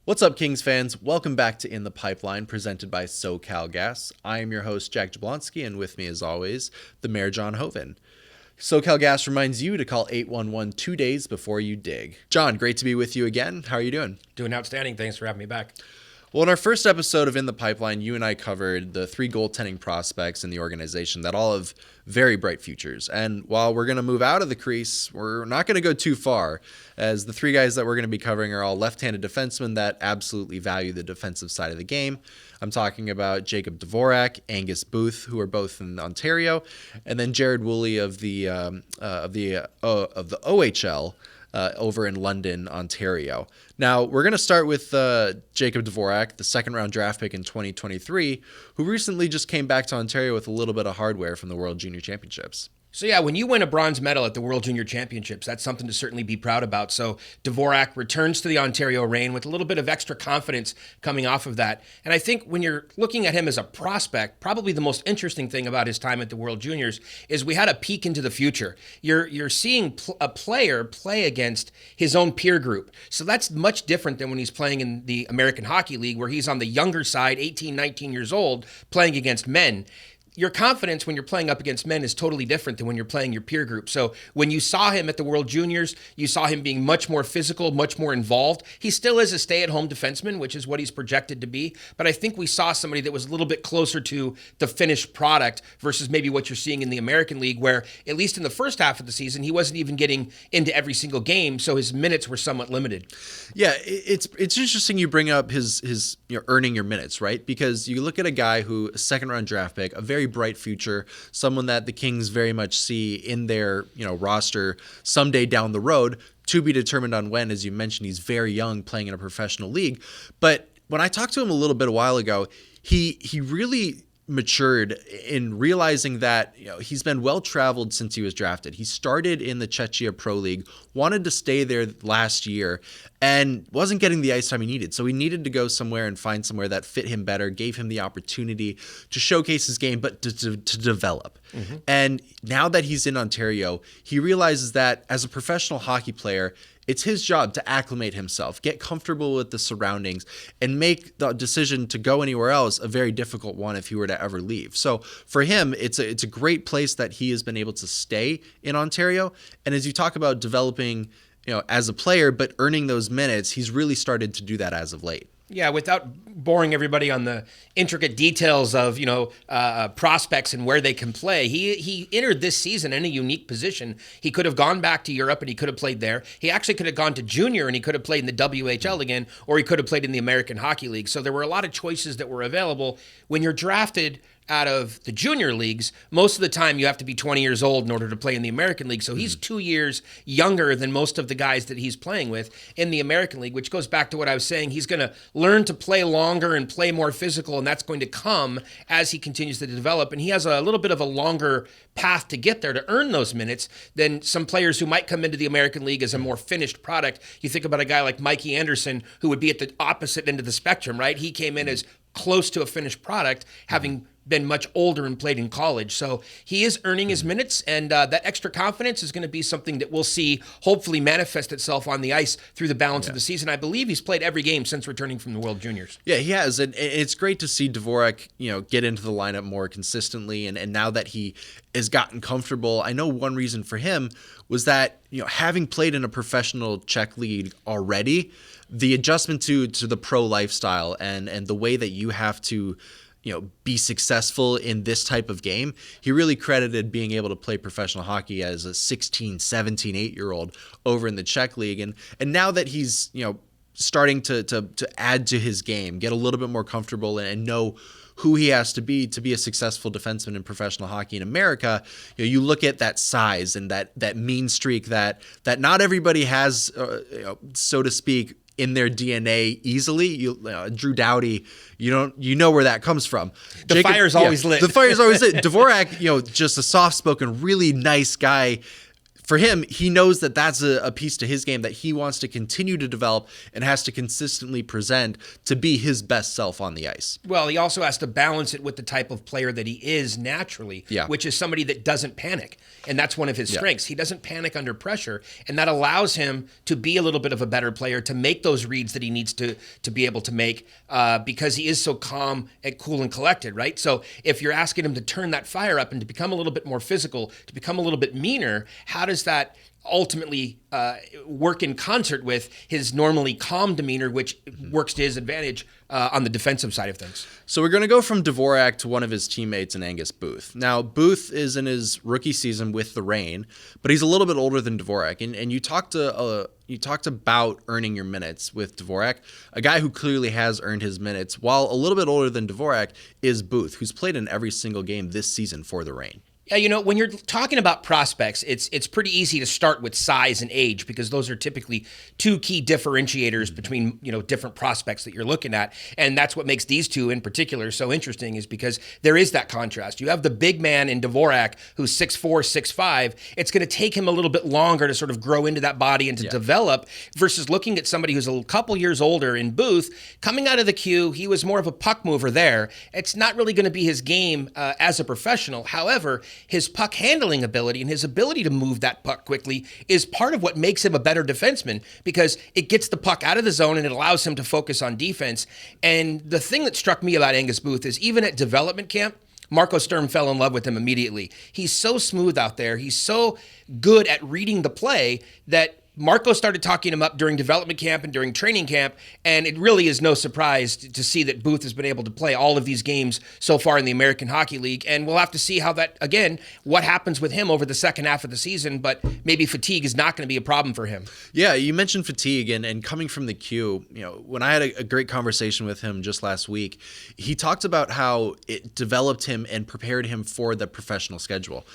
What's up, Kings fans? Welcome back to In the Pipeline, presented by SoCalGas. I am your host, Jack Jablonski, and with me, as always, the Mayor, John Hoven. SoCalGas reminds you to call 811 2 days before you dig. John, great to be with you again. How are you doing? Doing outstanding. Thanks for having me back. Well, in our first episode of In the Pipeline, you and I covered the three goaltending prospects in the organization that all have very bright futures. And while we're going to move out of the crease, we're not going to go too far, as the three guys that we're going to be covering are all left-handed defensemen that absolutely value the defensive side of the game. I'm talking about Jakub Dvorak, Angus Booth, who are both in Ontario, and then Jared Woolley of the OHL. Over in London, Ontario. Now, we're going to start with Jakub Dvorak, the second-round draft pick in 2023, who recently just came back to Ontario with a little bit of hardware from the World Junior Championships. So yeah, when you win a bronze medal at the World Junior Championships, that's something to certainly be proud about. So Dvorak returns to the Ontario reign with a little bit of extra confidence coming off of that. And I think when you're looking at him as a prospect, probably the most interesting thing about his time at the World Juniors is we had a peek into the future. You're seeing a player play against his own peer group. So that's much different than when he's playing in the American Hockey League, where he's on the younger side, 18, 19 years old, playing against men. Your confidence when you're playing up against men is totally different than when you're playing your peer group. So when you saw him at the World Juniors, you saw him being much more physical, much more involved. He still is a stay-at-home defenseman, which is what he's projected to be. But I think we saw somebody that was a little bit closer to the finished product versus maybe what you're seeing in the American League, where at least in the first half of the season, he wasn't even getting into every single game, so his minutes were somewhat limited. Yeah, it's interesting you bring up his earning your minutes, right? Because you look at a guy who, a second-round draft pick, a very bright future, someone that the Kings very much see in their roster someday down the road, to be determined on when. As you mentioned, he's very young, playing in a professional league. But when I talked to him a little bit a while ago, he really matured in realizing that he's been well traveled since he was drafted. He started in the Czechia Pro League, wanted to stay there last year, and wasn't getting the ice time he needed. So he needed to go somewhere and find somewhere that fit him better, gave him the opportunity to showcase his game, but to develop. Mm-hmm. And now that he's in Ontario, he realizes that as a professional hockey player, it's his job to acclimate himself, get comfortable with the surroundings, and make the decision to go anywhere else a very difficult one if he were to ever leave. So for him, it's a great place that he has been able to stay in Ontario. And as you talk about developing, as a player, but earning those minutes, he's really started to do that as of late. Yeah, without boring everybody on the intricate details of prospects and where they can play, he entered this season in a unique position. He could have gone back to Europe and he could have played there. He actually could have gone to junior and he could have played in the WHL again, or he could have played in the American Hockey League. So there were a lot of choices that were available. When you're drafted out of the junior leagues, most of the time you have to be 20 years old in order to play in the American League. So he's 2 years younger than most of the guys that he's playing with in the American League, which goes back to what I was saying. He's going to learn to play longer and play more physical, and that's going to come as he continues to develop. And he has a little bit of a longer path to get there to earn those minutes than some players who might come into the American League as a more finished product. You think about a guy like Mikey Anderson, who would be at the opposite end of the spectrum, right? He came in as close to a finished product, having been much older and played in college. So he is earning his minutes, and that extra confidence is going to be something that we'll see hopefully manifest itself on the ice through the balance of the season. I believe he's played every game since returning from the World Juniors. Yeah, he has. And it's great to see Dvorak, get into the lineup more consistently. And now that he has gotten comfortable, I know one reason for him was that, having played in a professional Czech league already, the adjustment to the pro lifestyle and the way that you have to be successful in this type of game, he really credited being able to play professional hockey as a 16, 17, 8-year-old over in the Czech league. And now that he's, starting to add to his game, get a little bit more comfortable and know who he has to be a successful defenseman in professional hockey in America, you look at that size and that mean streak that not everybody has, so to speak, in their DNA easily. Drew Doughty, you know where that comes from. The fire's always lit. The fire's always lit. Dvorak, just a soft-spoken, really nice guy, for him, he knows that that's a piece to his game that he wants to continue to develop and has to consistently present to be his best self on the ice. Well, he also has to balance it with the type of player that he is naturally, which is somebody that doesn't panic. And that's one of his strengths. He doesn't panic under pressure, and that allows him to be a little bit of a better player, to make those reads that he needs to be able to make because he is so calm and cool and collected, right? So if you're asking him to turn that fire up and to become a little bit more physical, to become a little bit meaner, how does that ultimately work in concert with his normally calm demeanor, which works to his advantage on the defensive side of things? So we're going to go from Dvorak to one of his teammates in Angus Booth. Now, Booth is in his rookie season with the Reign, but he's a little bit older than Dvorak. And you talked about earning your minutes with Dvorak. A guy who clearly has earned his minutes, while a little bit older than Dvorak, is Booth, who's played in every single game this season for the Reign. Yeah, when you're talking about prospects, it's pretty easy to start with size and age because those are typically two key differentiators between, different prospects that you're looking at. And that's what makes these two in particular so interesting, is because there is that contrast. You have the big man in Dvorak who's 6'4", 6'5". It's going to take him a little bit longer to sort of grow into that body and to develop, versus looking at somebody who's a couple years older in Booth. Coming out of the queue, he was more of a puck mover there. It's not really going to be his game as a professional. However, his puck handling ability and his ability to move that puck quickly is part of what makes him a better defenseman, because it gets the puck out of the zone and it allows him to focus on defense. And the thing that struck me about Angus Booth is, even at development camp, Marco Sturm fell in love with him immediately. He's so smooth out there. He's so good at reading the play that Marco started talking him up during development camp and during training camp, and it really is no surprise to see that Booth has been able to play all of these games so far in the American Hockey League, and we'll have to see how that, again, what happens with him over the second half of the season, but maybe fatigue is not going to be a problem for him. Yeah, you mentioned fatigue, and coming from the queue, when I had a great conversation with him just last week, he talked about how it developed him and prepared him for the professional schedule.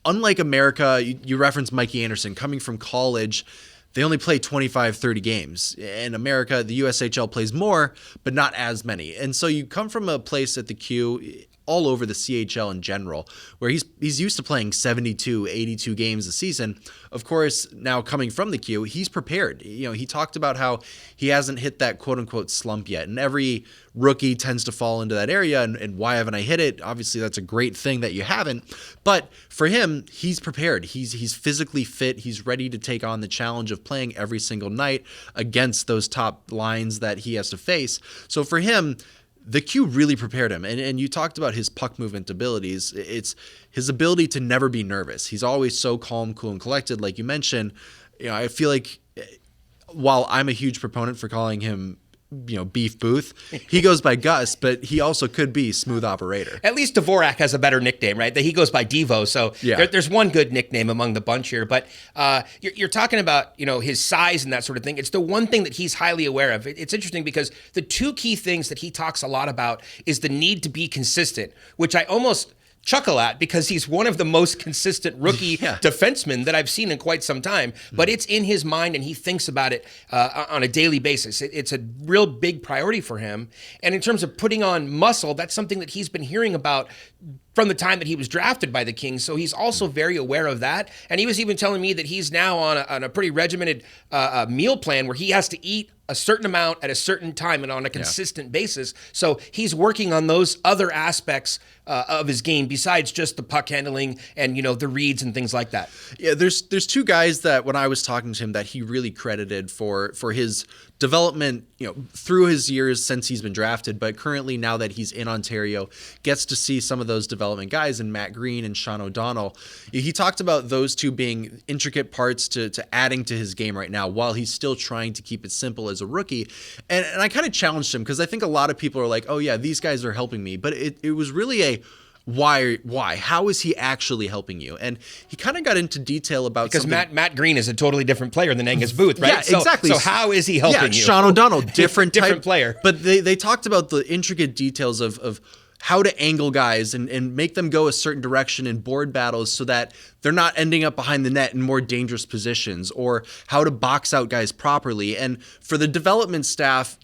Unlike America, you referenced Mikey Anderson coming from college. They only play 25, 30 games. In America, the USHL plays more, but not as many. And so you come from a place at the Q, all over the CHL in general, where he's used to playing 72, 82 games a season. Of course, now coming from the Q, he's prepared. He talked about how he hasn't hit that quote-unquote slump yet, and every rookie tends to fall into that area, and why haven't I hit it? Obviously, that's a great thing that you haven't, but for him, he's prepared. He's physically fit. He's ready to take on the challenge of playing every single night against those top lines that he has to face. So for him, the Q really prepared him. And you talked about his puck movement abilities. It's his ability to never be nervous. He's always so calm, cool, and collected. Like you mentioned, I feel like while I'm a huge proponent for calling him, Beef Booth, he goes by Gus, but he also could be Smooth Operator. At least Dvorak has a better nickname, right? That he goes by Devo. So there's one good nickname among the bunch here. But you're talking about, his size and that sort of thing. It's the one thing that he's highly aware of. It's interesting because the two key things that he talks a lot about is the need to be consistent, which I almost chuckle at because he's one of the most consistent rookie defensemen that I've seen in quite some time. But it's in his mind and he thinks about it on a daily basis. It's a real big priority for him. And in terms of putting on muscle, that's something that he's been hearing about from the time that he was drafted by the Kings. So he's also very aware of that. And he was even telling me that he's now on a pretty regimented meal plan where he has to eat a certain amount at a certain time and on a consistent basis. So he's working on those other aspects of his game besides just the puck handling and, the reads and things like that. Yeah, there's two guys that when I was talking to him that he really credited for his development, through his years since he's been drafted, but currently now that he's in Ontario, gets to see some of those development guys in Matt Green and Sean O'Donnell. He talked about those two being intricate parts to adding to his game right now while he's still trying to keep it simple as a rookie. And I kind of challenged him because I think a lot of people are like, oh yeah, these guys are helping me. But it was really a why? How is he actually helping you? And he kind of got into detail about because Matt Green is a totally different player than Angus Booth, right? Yeah, exactly. So how is he helping you? Sean O'Donnell, different player. But they talked about the intricate details of how to angle guys and make them go a certain direction in board battles so that they're not ending up behind the net in more dangerous positions, or how to box out guys properly. And for the development staff,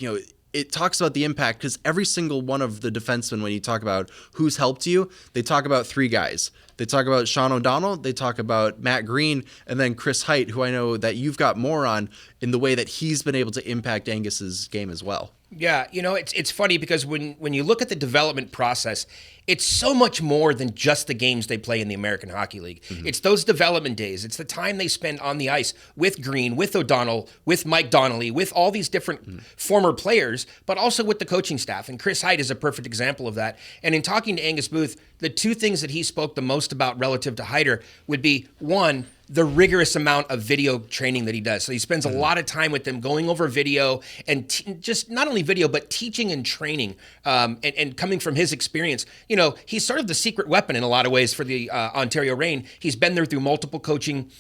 it talks about the impact because every single one of the defensemen, when you talk about who's helped you, they talk about three guys. They talk about Sean O'Donnell, they talk about Matt Green, and then Chris Height, who I know that you've got more on in the way that he's been able to impact Angus's game as well. Yeah, it's funny because when you look at the development process, it's so much more than just the games they play in the American Hockey League. Mm-hmm. It's those development days. It's the time they spend on the ice with Green, with O'Donnell, with Mike Donnelly, with all these different former players, but also with the coaching staff. And Chris Height is a perfect example of that. And in talking to Angus Booth, the two things that he spoke the most about relative to Heider would be, one, the rigorous amount of video training that he does. So he spends a lot of time with them going over video and just not only video, but teaching and training. And coming from his experience, he's sort of the secret weapon in a lot of ways for the Ontario Reign. He's been there through multiple coaching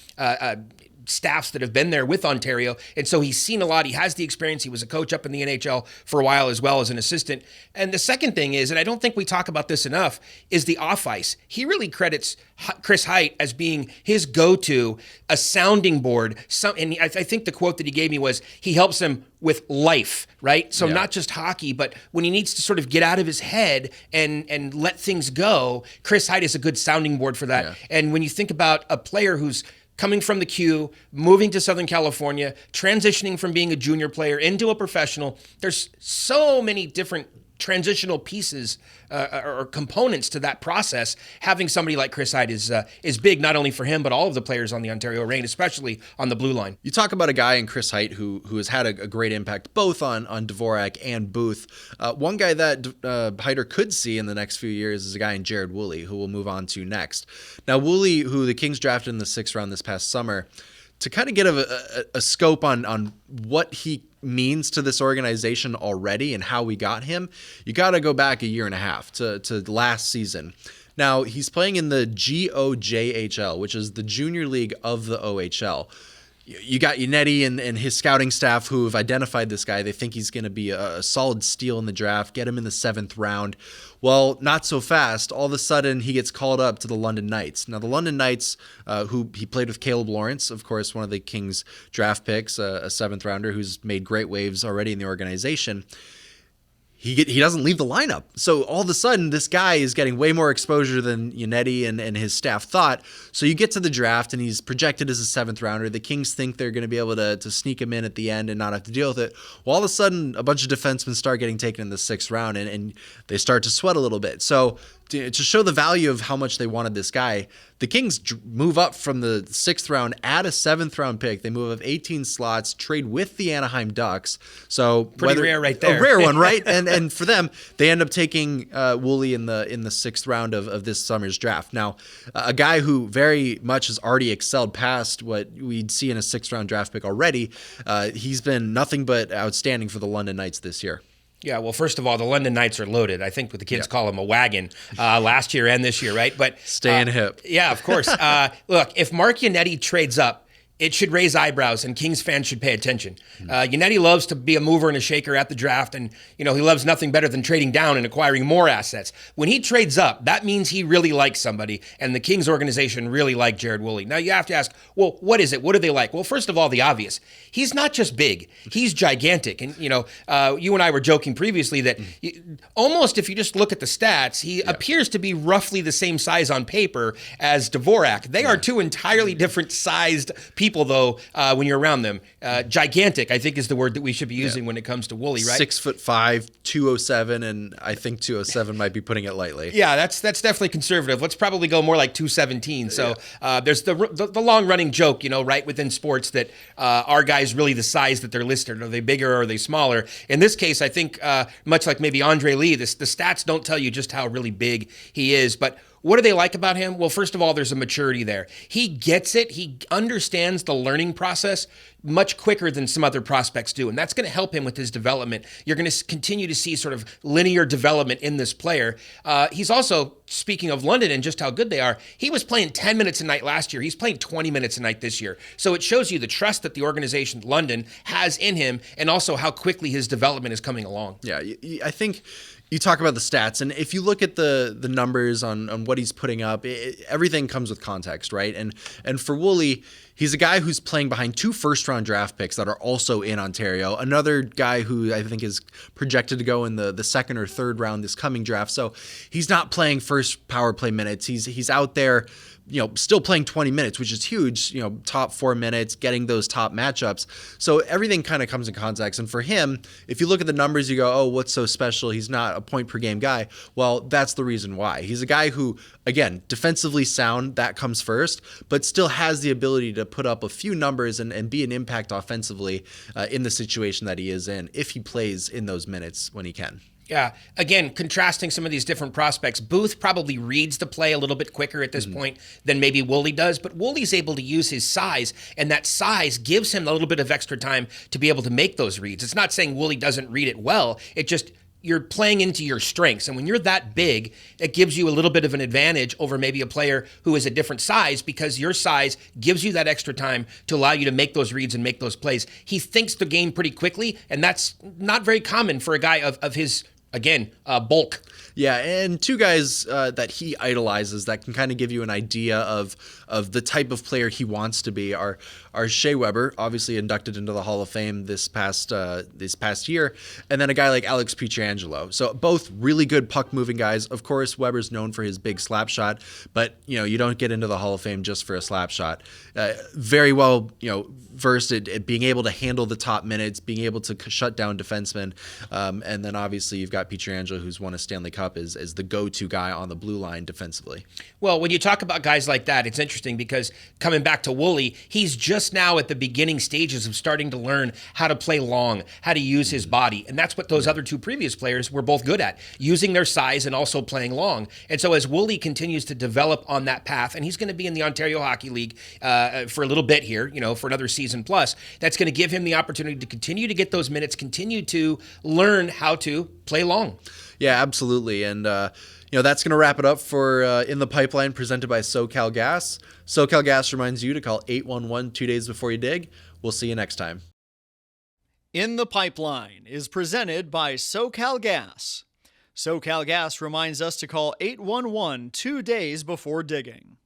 staffs that have been there with Ontario. And so he's seen a lot. He has the experience. He was a coach up in the NHL for a while as well as an assistant. And the second thing is, and I don't think we talk about this enough, is the off ice. He really credits Chris Height as being his go-to, a sounding board. And I think the quote that he gave me was, he helps him with life, right? So not just hockey, but when he needs to sort of get out of his head and let things go, Chris Height is a good sounding board for that. Yeah. And when you think about a player who's coming from the Q, moving to Southern California, transitioning from being a junior player into a professional, there's so many different transitional pieces or components to that process. Having somebody like Chris Height is big, not only for him, but all of the players on the Ontario Reign, especially on the blue line. You talk about a guy in Chris Height who has had a great impact both on Dvorak and Booth. One guy that Heider could see in the next few years is a guy in Jared Woolley, who we'll move on to next. Now, Woolley, who the Kings drafted in the 6th round this past summer, to kind of get a scope on what he means to this organization already and how we got him, you got to go back a year and a half to last season. Now, he's playing in the GOJHL, which is the junior league of the OHL. You got Yannetti and his scouting staff who have identified this guy. They think he's going to be a solid steal in the draft, get him in the 7th round. Well, not so fast. All of a sudden, he gets called up to the London Knights. Now, the London Knights, who he played with Caleb Lawrence, of course, one of the Kings draft picks, a 7th rounder who's made great waves already in the organization. He doesn't leave the lineup. So all of a sudden, this guy is getting way more exposure than Yannetti and his staff thought. So you get to the draft, and he's projected as a 7th rounder. The Kings think they're going to be able to sneak him in at the end and not have to deal with it. Well, all of a sudden, a bunch of defensemen start getting taken in the 6th round, and they start to sweat a little bit. So to show the value of how much they wanted this guy, the Kings move up from the 6th round, add a 7th round pick. They move up 18 slots, trade with the Anaheim Ducks. So pretty rare right there. A rare one, right? And for them, they end up taking Woolley in the 6th round of this summer's draft. Now, a guy who very much has already excelled past what we'd see in a 6th round draft pick already. He's been nothing but outstanding for the London Knights this year. Yeah, well, first of all, the London Knights are loaded. I think what the kids call them a wagon last year and this year, right? But staying hip. Yeah, of course. Look, if Mark Yannetti trades up, it should raise eyebrows, and Kings fans should pay attention. Yannetti loves to be a mover and a shaker at the draft, and he loves nothing better than trading down and acquiring more assets. When he trades up, that means he really likes somebody, and the Kings organization really like Jared Woolley. Now, you have to ask, well, what is it? What do they like? Well, first of all, the obvious. He's not just big. He's gigantic. And, you and I were joking previously that almost if you just look at the stats, he appears to be roughly the same size on paper as Dvorak. They are two entirely different sized people, though, when you're around them. Gigantic, I think, is the word that we should be using when it comes to Woolley, right? 6'5", 207, and I think 207 might be putting it lightly. Yeah, that's definitely conservative. Let's probably go more like 217. So there's the long-running joke, right, within sports that are guys really the size that they're listed? Are they bigger or are they smaller? In this case, I think much like maybe Andre Lee, the stats don't tell you just how really big he is, but what do they like about him? Well, first of all, there's a maturity there. He gets it. He understands the learning process much quicker than some other prospects do, and that's going to help him with his development. You're going to continue to see sort of linear development in this player. He's also, speaking of London and just how good they are, he was playing 10 minutes a night last year. He's playing 20 minutes a night this year. So it shows you the trust that the organization, London, has in him, and also how quickly his development is coming along. Yeah, I think you talk about the stats, and if you look at the numbers on what he's putting up, everything comes with context, right? And for Woolley, He's a guy who's playing behind 2 first-round draft picks that are also in Ontario. Another guy who I think is projected to go in the second or third round this coming draft. So he's not playing first power play minutes. He's out there, still playing 20 minutes, which is huge, top 4 minutes, getting those top matchups. So everything kind of comes in context. And for him, if you look at the numbers, you go, oh, what's so special? He's not a point per game guy. Well, that's the reason why. He's a guy who, again, defensively sound, that comes first, but still has the ability to put up a few numbers and be an impact offensively in the situation that he is in, if he plays in those minutes when he can. Yeah. Again, contrasting some of these different prospects, Booth probably reads the play a little bit quicker at this point than maybe Woolley does, but Woolley's able to use his size, and that size gives him a little bit of extra time to be able to make those reads. It's not saying Woolley doesn't read it well. It just, you're playing into your strengths. And when you're that big, it gives you a little bit of an advantage over maybe a player who is a different size, because your size gives you that extra time to allow you to make those reads and make those plays. He thinks the game pretty quickly, and that's not very common for a guy of his, again, bulk. Yeah, and 2 guys that he idolizes that can kind of give you an idea of the type of player he wants to be are Shea Weber, obviously inducted into the Hall of Fame this past year, and then a guy like Alex Pietrangelo. So both really good puck moving guys. Of course, Weber's known for his big slap shot, but you don't get into the Hall of Fame just for a slap shot. Very well, versed at being able to handle the top minutes, being able to shut down defensemen, and then obviously you've got Pietrangelo, who's won a Stanley Cup as the go-to guy on the blue line defensively. Well, when you talk about guys like that, it's interesting because coming back to Woolley, he's just now at the beginning stages of starting to learn how to play long, how to use his body. And that's what those other 2 previous players were both good at, using their size and also playing long. And so as Woolley continues to develop on that path, and he's going to be in the Ontario Hockey League for a little bit here, for another season plus, that's going to give him the opportunity to continue to get those minutes, continue to learn how to play long. Yeah, absolutely. And, that's going to wrap it up for In the Pipeline, presented by SoCalGas. SoCalGas reminds you to call 811 2 days before you dig. We'll see you next time. In the Pipeline is presented by SoCalGas. SoCalGas reminds us to call 811 2 days before digging.